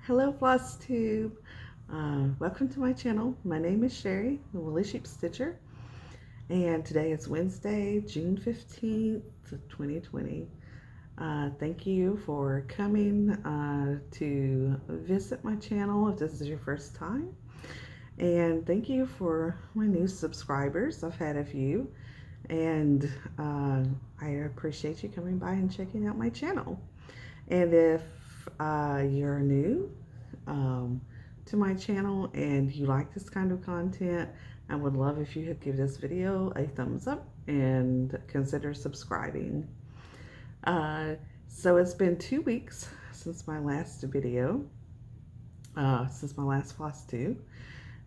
Hello Flosstube. Welcome to my channel. My name is Sherry, the Woolly Sheep Stitcher, and today is Wednesday, June 15th, 2020. Thank you for coming to visit my channel if this is your first time. And thank you for my new subscribers. I've had a few, and I appreciate you coming by and checking out my channel. And if you're new to my channel and you like this kind of content, I would love if you would give this video a thumbs up and consider subscribing. So it's been 2 weeks since my last video, since my last Flosstube,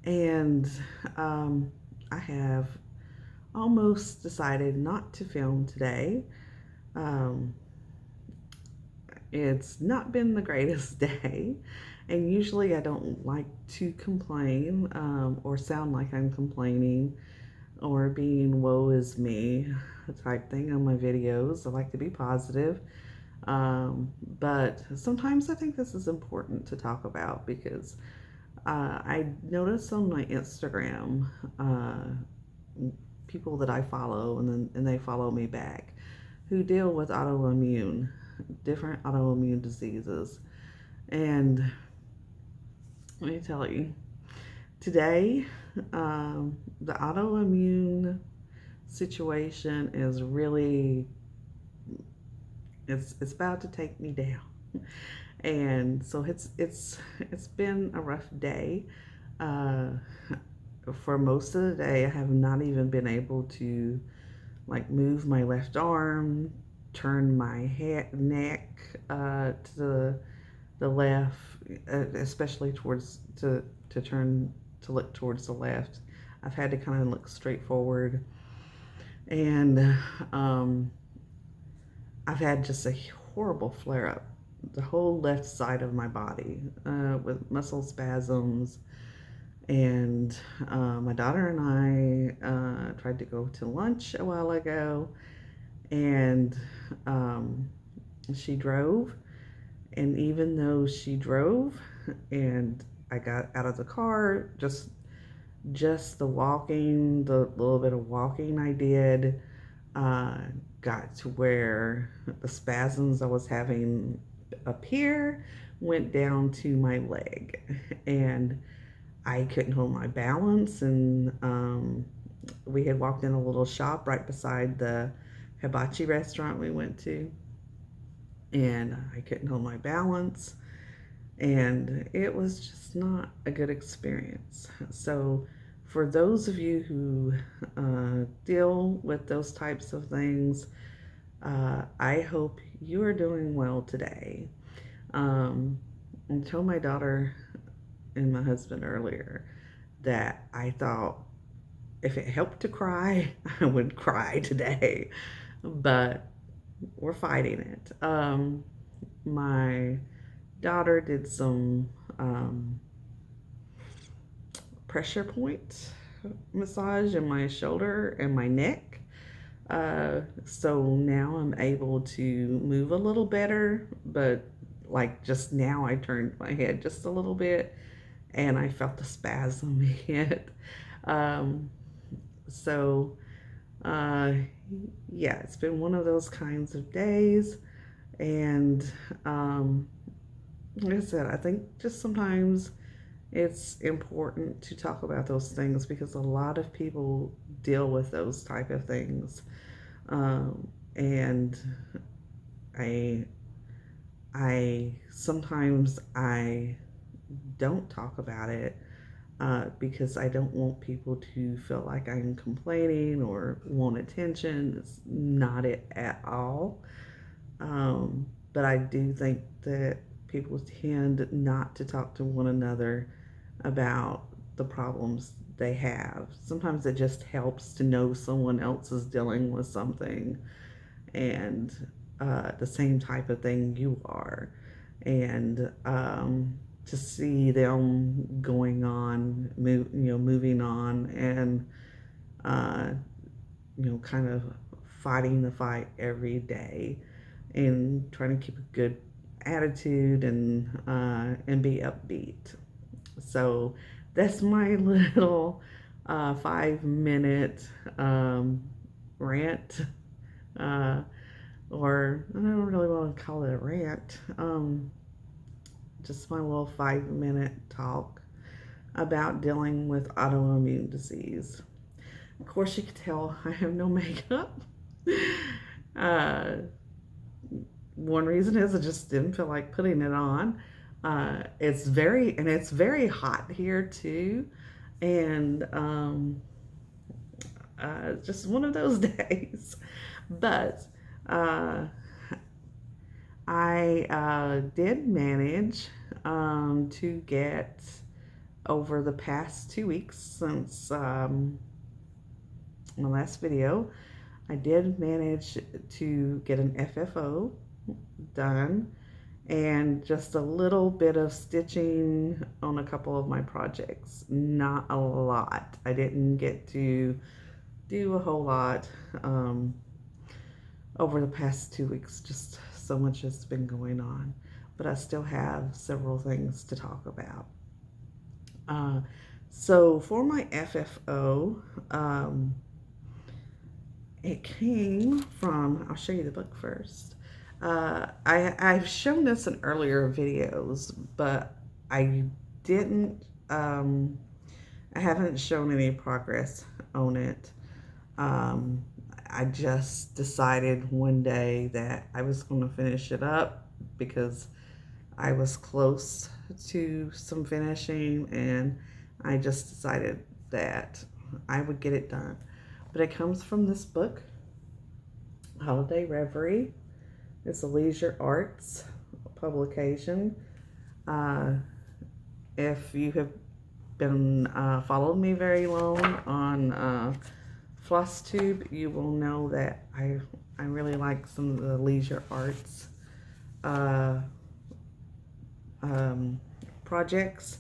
and I have almost decided not to film today. It's not been the greatest day, and usually I don't like to complain or sound like I'm complaining or being woe is me type thing on my videos. I like to be positive, but sometimes I think this is important to talk about because I noticed on my Instagram people that I follow and they follow me back who deal with different autoimmune diseases. And let me tell you, today, the autoimmune situation is really, it's about to take me down. And so it's been a rough day. For most of the day, I have not even been able to like move my left arm, turn my neck to the left, especially to turn to look towards the left. I've had to kind of look straight forward, and I've had just a horrible flare up the whole left side of my body with muscle spasms. And my daughter and I tried to go to lunch a while ago, and she drove. And even though she drove and I got out of the car, just the walking, the little bit of walking I did, got to where the spasms I was having up here went down to my leg, and I couldn't hold my balance. And we had walked in a little shop right beside the hibachi restaurant we went to, and I couldn't hold my balance, and it was just not a good experience. So for those of you who deal with those types of things, I hope you are doing well today. I told my daughter and my husband earlier that I thought if it helped to cry, I would cry today, but we're fighting it. My daughter did some pressure point massage in my shoulder and my neck. So now I'm able to move a little better, but like just now I turned my head just a little bit and I felt the spasm hit. Um, so, uh, yeah, it's been one of those kinds of days. And like I said, I think just sometimes it's important to talk about those things because a lot of people deal with those type of things. And I sometimes I don't talk about it because I don't want people to feel like I'm complaining or want attention. It's not it at all. But I do think that people tend not to talk to one another about the problems they have. Sometimes it just helps to know someone else is dealing with something and the same type of thing you are. And to see them going on, moving on, and uh, kind of fighting the fight every day and trying to keep a good attitude and be upbeat. So that's my little 5 minute rant, uh, or I don't really want to call it a rant. Just my little 5 minute talk about dealing with autoimmune disease. Of course, you can tell I have no makeup. Uh, One reason is I just didn't feel like putting it on. It's very hot here too, and just one of those days. But uh, I did manage to get over the past 2 weeks since my last video. I did manage to get an FFO done and just a little bit of stitching on a couple of my projects. Not a lot. I didn't get to do a whole lot over the past 2 weeks. Just so much has been going on. But I still have several things to talk about. So for my FFO, it came from, I'll show you the book first. I've shown this in earlier videos, but I didn't, I haven't shown any progress on it. I just decided one day that I was going to finish it up because I was close to some finishing, and I just decided that I would get it done. But it comes from this book, Holiday Reverie. It's a Leisure Arts publication. If you have been following me very long on Flosstube, you will know that I really like some of the leisure arts projects,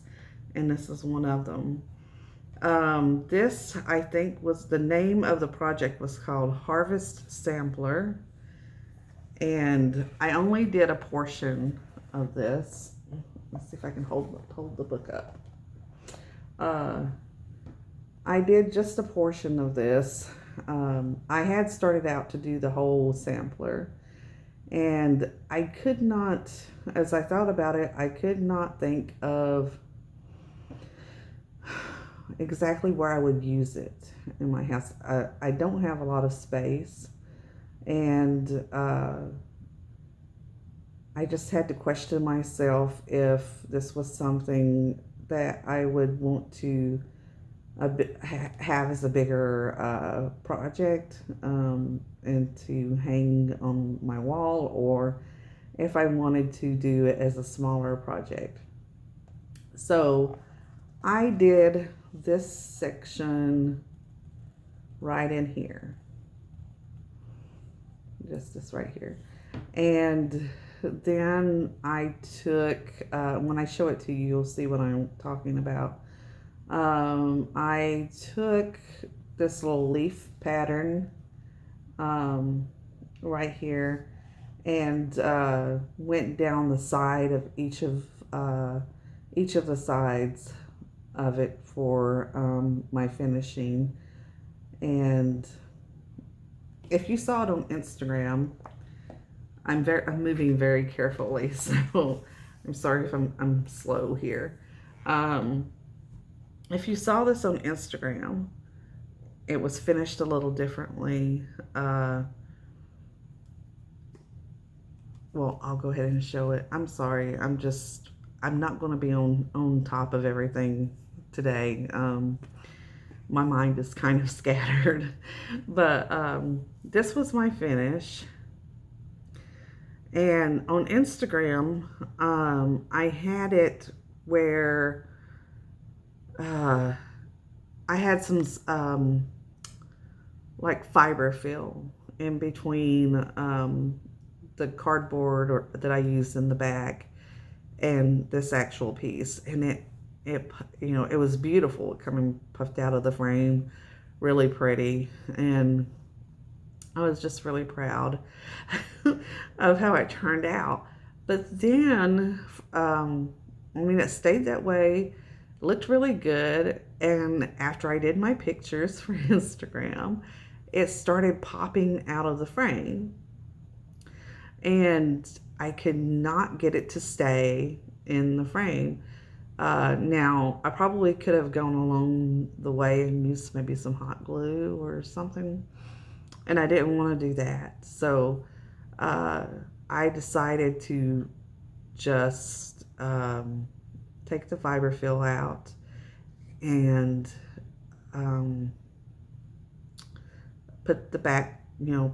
and this is one of them. This, I think, was the name of the project was called Harvest Sampler, and I only did a portion of this. Let's see if I can hold the book up. I did just a portion of this. I had started out to do the whole sampler, and I could not, as I thought about it, I could not think of exactly where I would use it in my house. I don't have a lot of space, and I just had to question myself if this was something that I would want to have as a bigger project and to hang on my wall, or if I wanted to do it as a smaller project. So I did this section right in here, just this right here, and then I took, when I show it to you, you'll see what I'm talking about. I took this little leaf pattern right here and went down the side of each of the sides of it for my finishing. And if you saw it on Instagram, I'm moving very carefully, so I'm sorry if I'm slow here. If you saw this on Instagram, it was finished a little differently. Well, I'll go ahead and show it. I'm sorry. I'm not going to be on top of everything today. My mind is kind of scattered. But this was my finish. And on Instagram, I had it where I had some like fiber fill in between the cardboard that I used in the bag and this actual piece, and it you know, it was beautiful coming puffed out of the frame, really pretty, and I was just really proud of how it turned out. But then, I mean, it stayed that way, looked really good. And after I did my pictures for Instagram, it started popping out of the frame. And I could not get it to stay in the frame. Now, I probably could have gone along the way and used maybe some hot glue or something. And I didn't want to do that. So uh, I decided to just take the fiberfill out and um, put the back,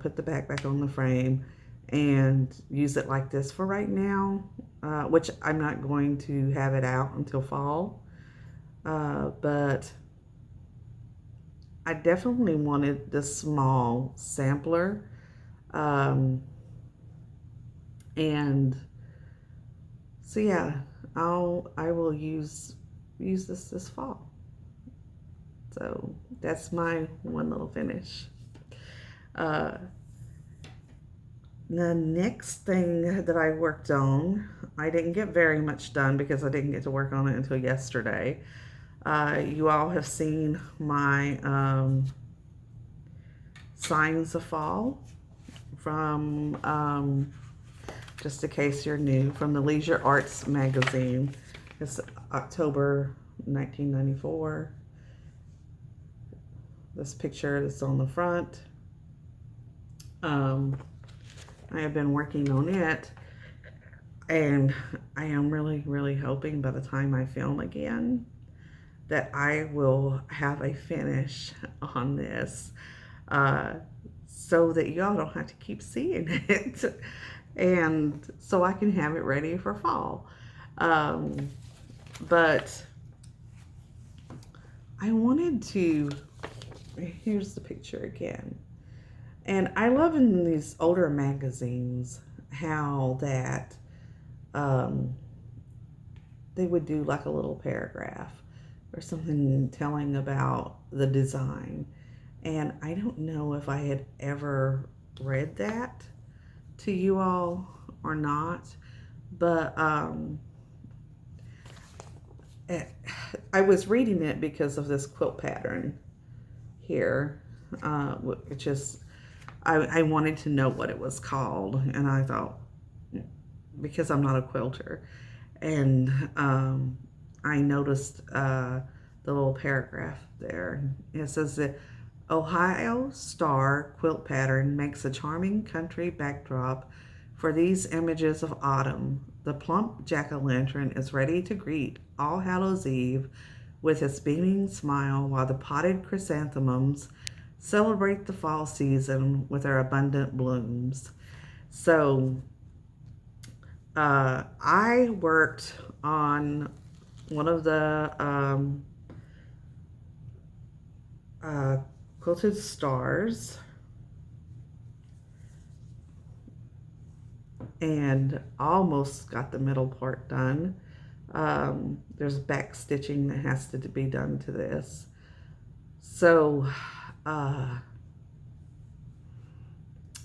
put the back on the frame and use it like this for right now, which I'm not going to have it out until fall. But I definitely wanted this small sampler. Um, and so yeah, I will use this fall. So that's my one little finish. Uh, the next thing that I worked on, I didn't get very much done because I didn't get to work on it until yesterday. You all have seen my Signs of Fall from, just in case you're new, from the Leisure Arts magazine. It's October 1994. This picture that's on the front. I have been working on it, and I am really, really hoping by the time I film again that I will have a finish on this, so that y'all don't have to keep seeing it, and so I can have it ready for fall. But I wanted to, here's the picture again. And I love in these older magazines how that they would do like a little paragraph or something telling about the design. And I don't know if I had ever read that to you all or not, but I was reading it because of this quilt pattern here, which is, I wanted to know what it was called, and I thought, because I'm not a quilter, and I noticed the little paragraph there. It says that Ohio Star quilt pattern makes a charming country backdrop for these images of autumn. The plump jack-o'-lantern is ready to greet All Hallows Eve with its beaming smile, while the potted chrysanthemums celebrate the fall season with their abundant blooms. So I worked on one of the quilted stars, and almost got the middle part done. There's back stitching that has to be done to this. So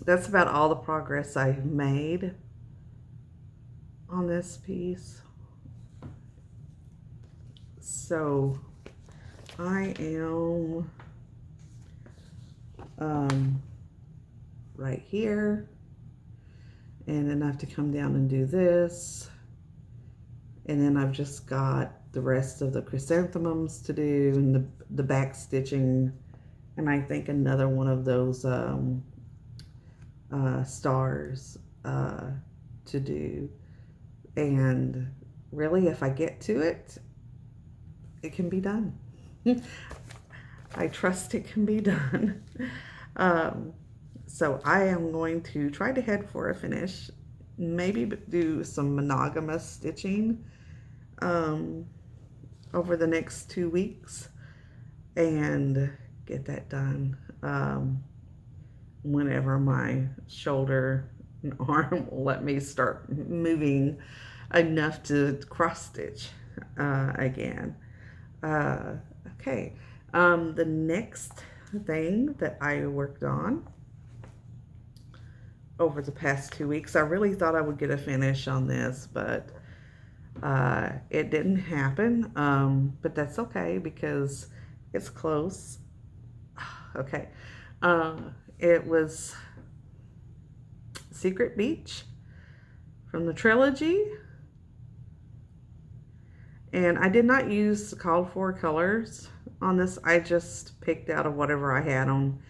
that's about all the progress I've made on this piece. So I am right here, and then I have to come down and do this, and then I've just got the rest of the chrysanthemums to do, and the back stitching, and I think another one of those stars to do. And really, if I get to it, it can be done. I trust it can be done. So I am going to try to head for a finish, maybe do some monogamous stitching over the next 2 weeks and get that done whenever my shoulder and arm will let me start moving enough to cross stitch again. Okay, the next thing that I worked on over the past 2 weeks. I really thought I would get a finish on this, but it didn't happen. But that's okay because it's close. Okay. Uh, it was Secret Beach from the trilogy. And I did not use called for colors on this. I just picked out of whatever I had on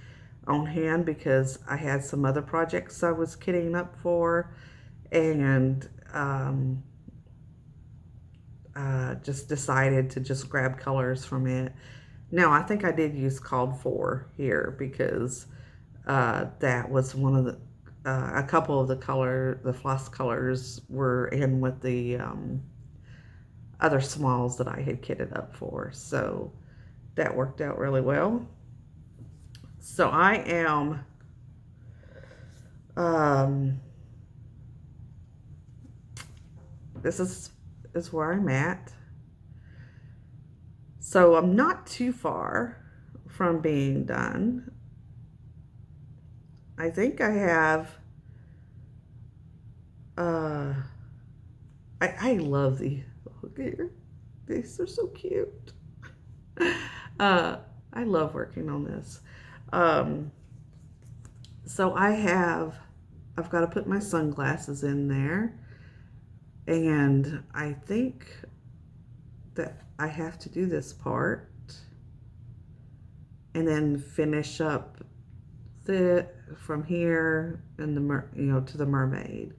hand because I had some other projects I was kitting up for, and just decided to just grab colors from it. Now, I think I did use called for here because that was one of the, a couple of the floss colors were in with the other smalls that I had kitted up for. So that worked out really well. So I am this is where I'm at. So I'm not too far from being done. I think I have I love the look here. These are so cute. I love working on this. So I've got to put my sunglasses in there, and I think that I have to do this part and then finish up the from here and to the mermaid,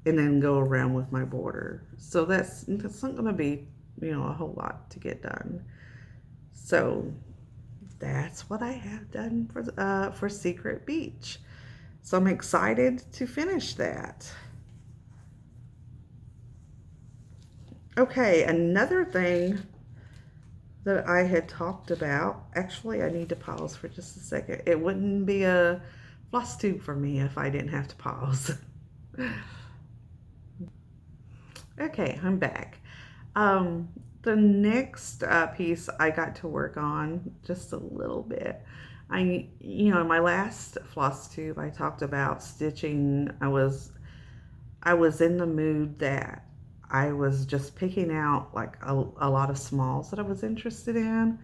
and then go around with my border. So that's not going to be a whole lot to get done. So that's what I have done for Secret Beach. So I'm excited to finish that. Okay, another thing that I had talked about, actually I need to pause for just a second. It wouldn't be a Flosstube for me if I didn't have to pause. Okay, I'm back. The next piece I got to work on just a little bit. In my last Flosstube, I talked about stitching. I was in the mood that I was just picking out like a lot of smalls that I was interested in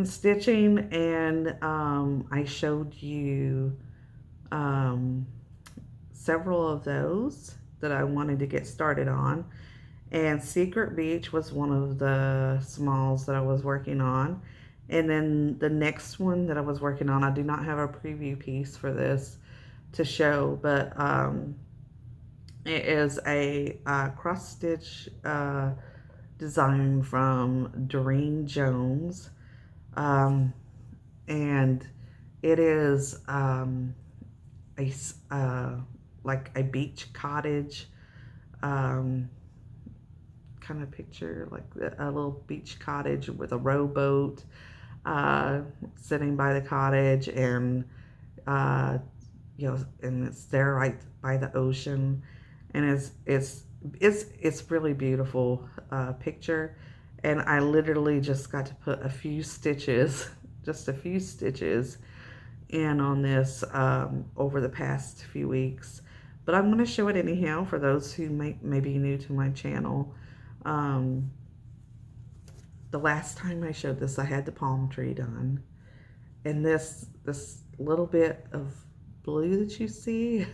stitching, and I showed you several of those that I wanted to get started on. And Secret Beach was one of the smalls that I was working on. And then the next one that I was working on, I do not have a preview piece for this to show, but it is a cross stitch design from Doreen Jones. And it is like a beach cottage kind of picture, like a little beach cottage with a rowboat sitting by the cottage, and and it's there right by the ocean, and it's really beautiful picture. And I literally just got to put a few stitches, just a few stitches in on this over the past few weeks. But I'm going to show it anyhow for those who may be new to my channel. The last time I showed this, I had the palm tree done. And this little bit of blue that you see,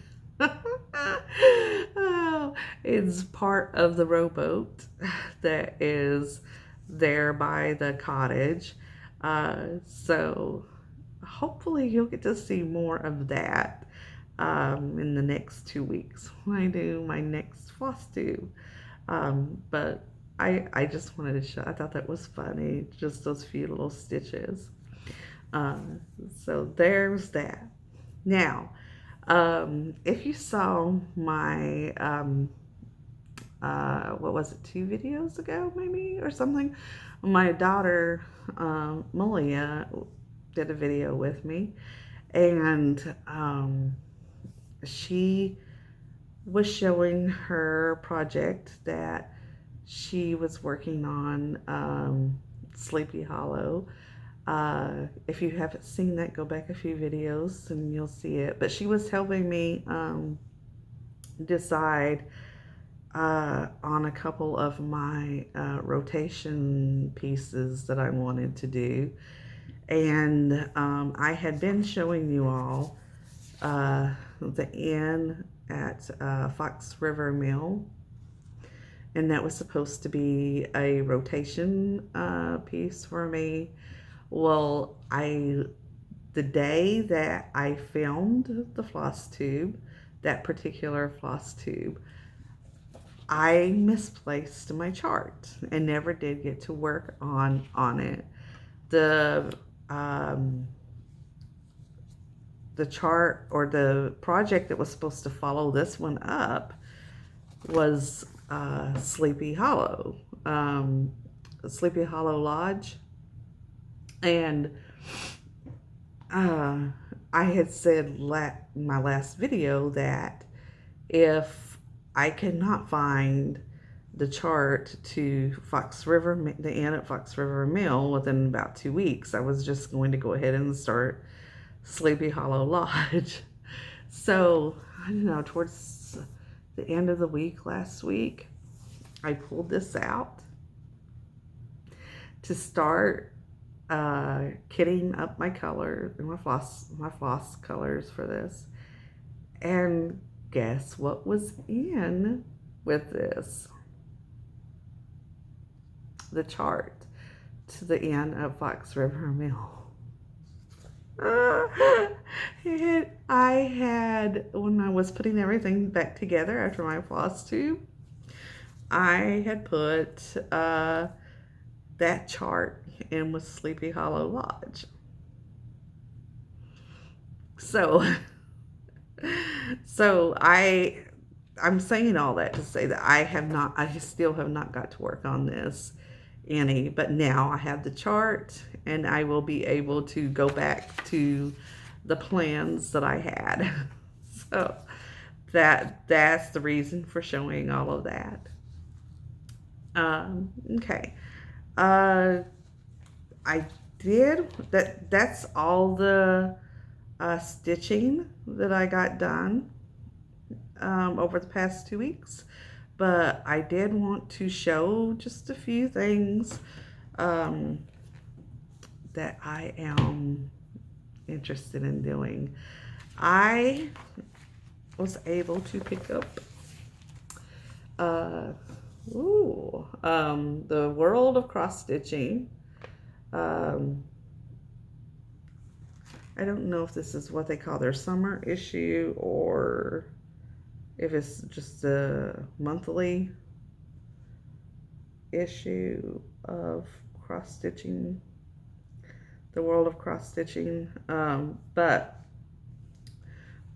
oh, it's part of the rowboat that is there by the cottage. So hopefully you'll get to see more of that in the next 2 weeks when I do my next Flosstube. But I just wanted to show, I thought that was funny, just those few little stitches. So there's that. Now, if you saw my, what was it, 2 videos ago maybe or something, my daughter, Malia, did a video with me, and she was showing her project that she was working on, Sleepy Hollow. If you haven't seen that, go back a few videos and you'll see it. But she was helping me decide on a couple of my rotation pieces that I wanted to do. And I had been showing you all the inn at Fox River Mill, and that was supposed to be a rotation piece for me. Well, the day that I filmed the Flosstube, that particular Flosstube, I misplaced my chart and never did get to work on it. Um, the chart or the project that was supposed to follow this one up was Sleepy Hollow, Sleepy Hollow Lodge. And I had said in my last video that if I could not find the chart to Fox River, the inn at Fox River Mill within about 2 weeks, I was just going to go ahead and start Sleepy Hollow Lodge. So, I don't know, towards the end of the week last week, I pulled this out to start kitting up my color, my floss colors for this. And guess what was in with this? The chart to the inn of Fox River Mill. I had, when I was putting everything back together after my Flosstube, I had put that chart in with Sleepy Hollow Lodge. So I'm saying all that to say that I still have not got to work on this any, but now I have the chart and I will be able to go back to the plans that I had. So that's the reason for showing all of that. Okay. I did that's all the stitching that I got done over the past 2 weeks, but I did want to show just a few things that I am interested in doing. I was able to pick up the World of Cross Stitching. I don't know if this is what they call their summer issue or if it's just a monthly issue of cross stitching, the World of Cross Stitching. But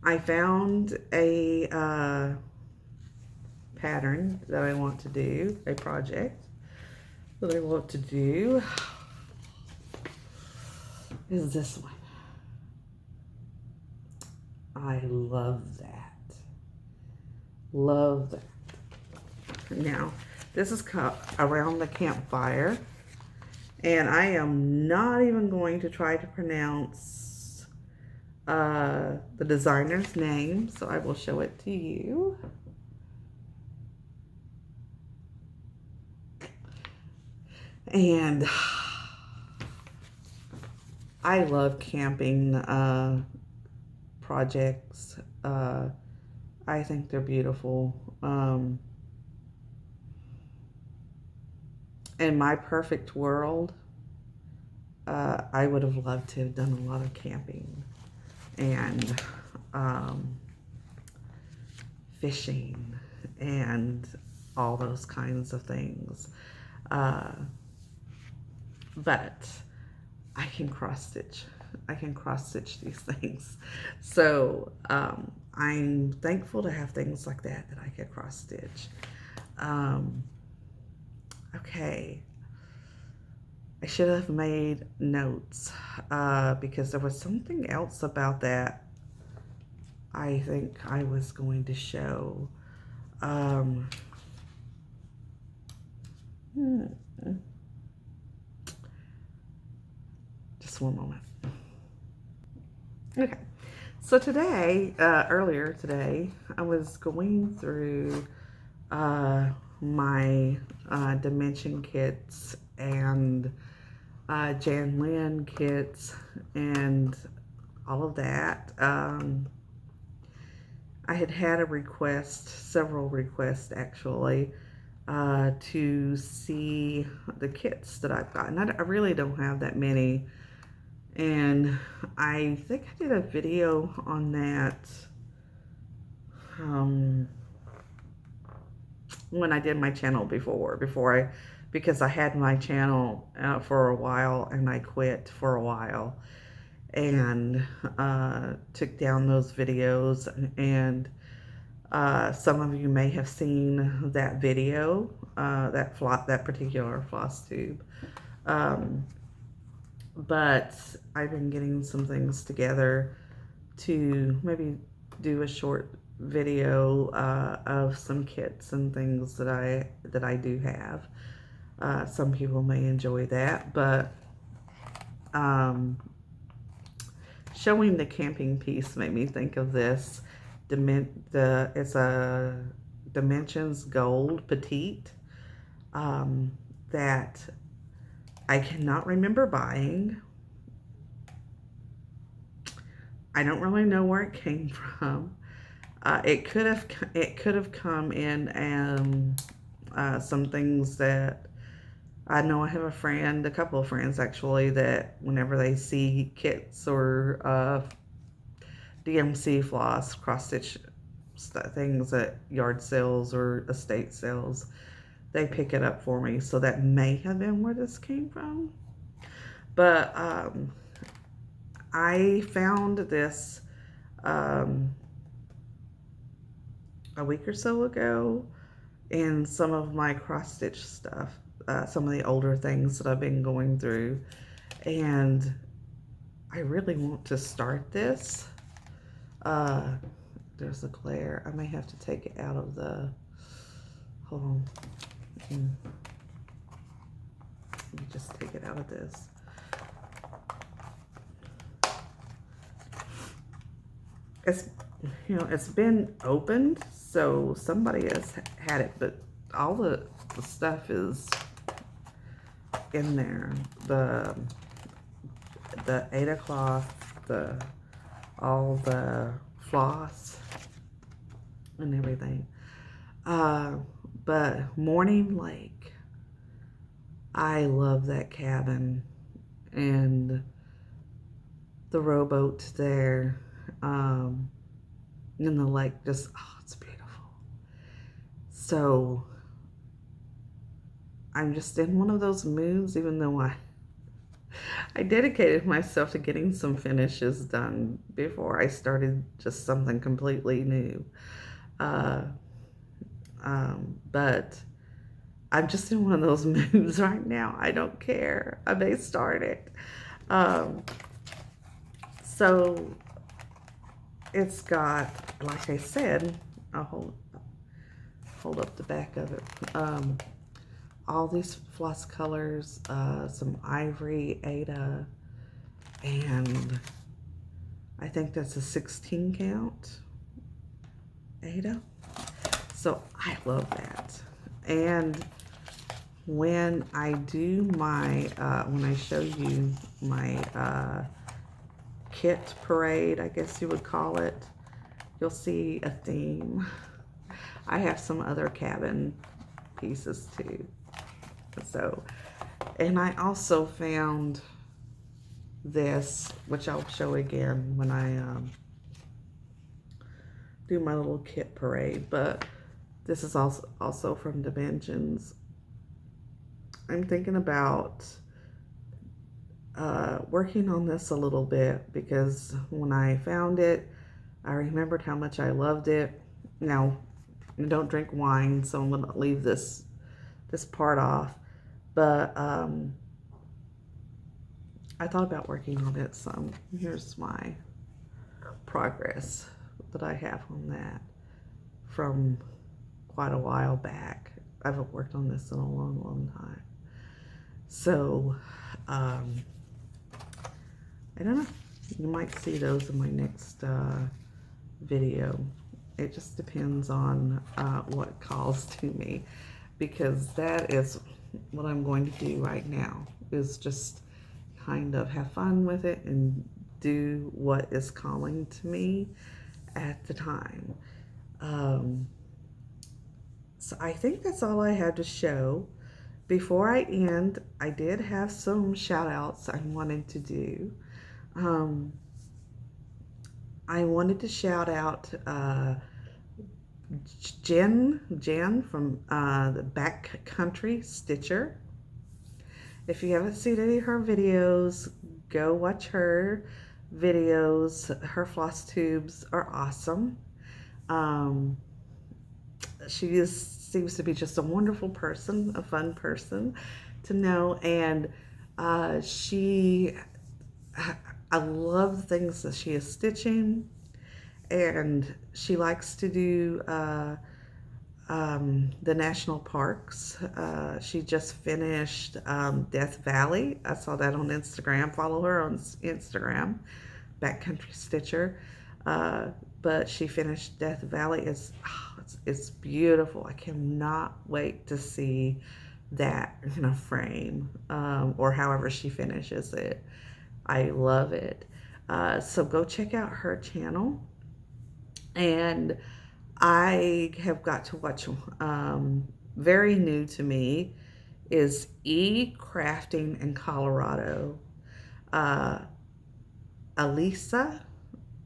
I found a pattern that I want to do, a project that I want to do is this one. I love that. Love that. Now, this is around the campfire, and I am not even going to try to pronounce the designer's name, so I will show it to you. And I love camping projects. I think they're beautiful. In my perfect world, I would have loved to have done a lot of camping and fishing and all those kinds of things. But I can cross stitch. I can cross stitch these things. So I'm thankful to have things like that I can cross stitch. Okay. I should have made notes because there was something else about that I think I was going to show. Just one moment. Okay, so today, earlier today, I was going through my dimension kits and Jan Lynn kits and all of that. I had a request, several requests actually, to see the kits that I've gotten. I really don't have that many, and I think I did a video on that when I did my channel because I had my channel for a while and I quit for a while and took down those videos, and some of you may have seen that video, that particular Flosstube. But I've been getting some things together to maybe do a short video of some kits and things that I do have. Some people may enjoy that, but showing the camping piece made me think of this. It's a Dimensions Gold Petite that I cannot remember buying. I don't really know where it came from. It could have come in some things that I know. I have a couple of friends actually, that whenever they see kits or DMC floss, cross stitch things at yard sales or estate sales, they pick it up for me. So that may have been where this came from. But I found this a week or so ago in some of my cross stitch stuff, some of the older things that I've been going through, and I really want to start this. There's a glare. I may have to take it out of the, hold on. Let me just take it out of this. It's been opened, so somebody has had it, but all the stuff is in there. The 8 o'clock, all the floss and everything. But Morning Lake, I love that cabin and the rowboat there, in the lake. Just, oh, it's beautiful. So I'm just in one of those moods, even though I dedicated myself to getting some finishes done before I started just something completely new. But I'm just in one of those moods right now. I don't care. I may start it. So it's got, like I said, I'll hold up the back of it. All these floss colors, some ivory, Ada, and I think that's a 16 count Ada. So I love that. And when I do my, when I show you my kit parade, I guess you would call it, you'll see a theme. I have some other cabin pieces too. So, and I also found this, which I'll show again when I do my little kit parade, but this is also from Dimensions. I'm thinking about working on this a little bit, because when I found it, I remembered how much I loved it. Now, I don't drink wine, so I'm gonna leave this part off, but I thought about working on it some. Here's my progress that I have on that from quite a while back. I haven't worked on this in a long time. So I don't know. You might see those in my next video. It just depends on what calls to me, because that is what I'm going to do right now, is just kind of have fun with it and do what is calling to me at the time. So I think that's all I had to show. Before I end, I did have some shout outs I wanted to do. I wanted to shout out Jen from the Backcountry Stitcher. If you haven't seen any of her videos, go watch her videos. Her floss tubes are awesome. She seems to be just a wonderful person, a fun person to know, and I love the things that she is stitching, and she likes to do the national parks. She just finished Death Valley. I saw that on Instagram. Follow her on Instagram, Backcountry Stitcher. But she finished Death Valley. It's beautiful. I cannot wait to see that in a frame, or however she finishes it. I love it. So go check out her channel. And I have got to watch, very new to me, is Crafting in Colorado. Alisa,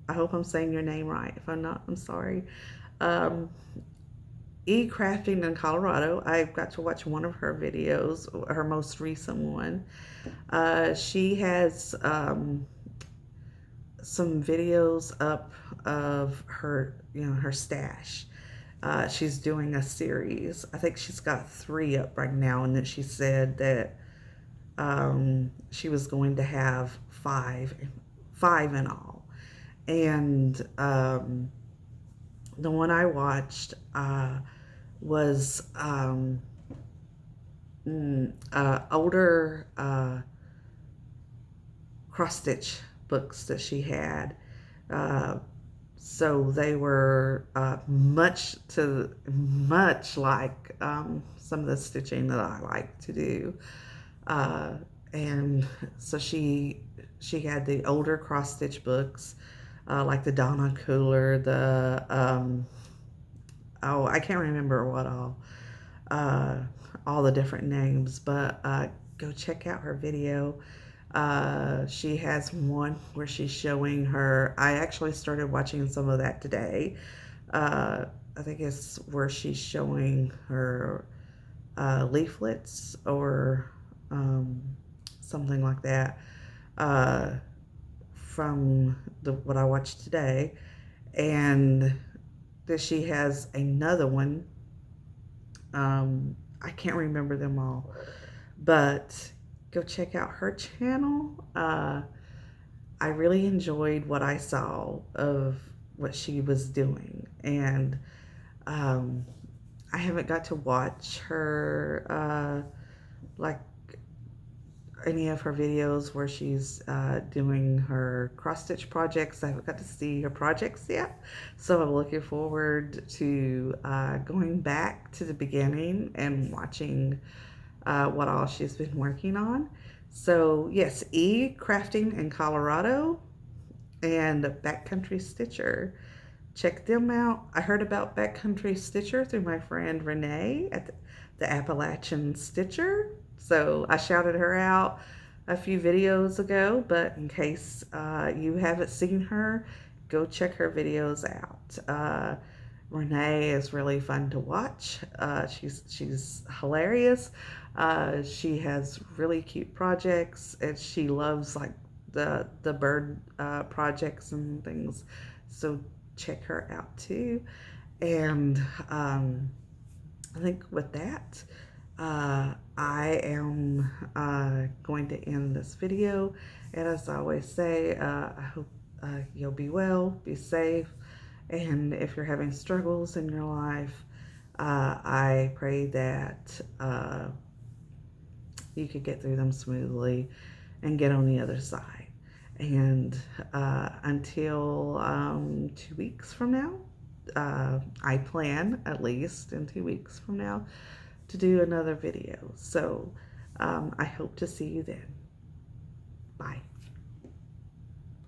I hope I'm saying your name right. If I'm not, I'm sorry. Crafting in Colorado. I've got to watch one of her videos, her most recent one. She has some videos up of her, her stash. She's doing a series. I think she's got 3 up right now, and that she said that she was going to have five in all. And the one I watched was older cross stitch books that she had. So they were much like some of the stitching that I like to do. And so she had the older cross stitch books, like the Donna Cooler, the I can't remember what all the different names, but go check out her video. She has one where she's showing her, I actually started watching some of that today. I think it's where she's showing her leaflets or something like that, from what I watched today. And that she has another one. I can't remember them all, but go check out her channel. I really enjoyed what I saw of what she was doing, and I haven't got to watch her like any of her videos where she's doing her cross stitch projects. I haven't got to see her projects yet, so I'm looking forward to going back to the beginning and watching what all she's been working on. So yes, Crafting in Colorado and Backcountry Stitcher. Check them out. I heard about Backcountry Stitcher through my friend Renee at the Appalachian Stitcher. So I shouted her out a few videos ago, but in case you haven't seen her, go check her videos out. Renee is really fun to watch. She's hilarious. She has really cute projects, and she loves like the bird projects and things. So check her out too. And I think with that, I am going to end this video. And as I always say, I hope you'll be well, be safe, and if you're having struggles in your life, I pray that you could get through them smoothly and get on the other side. And until 2 weeks from now, I plan, at least in 2 weeks from now, to do another video. So I hope to see you then. Bye.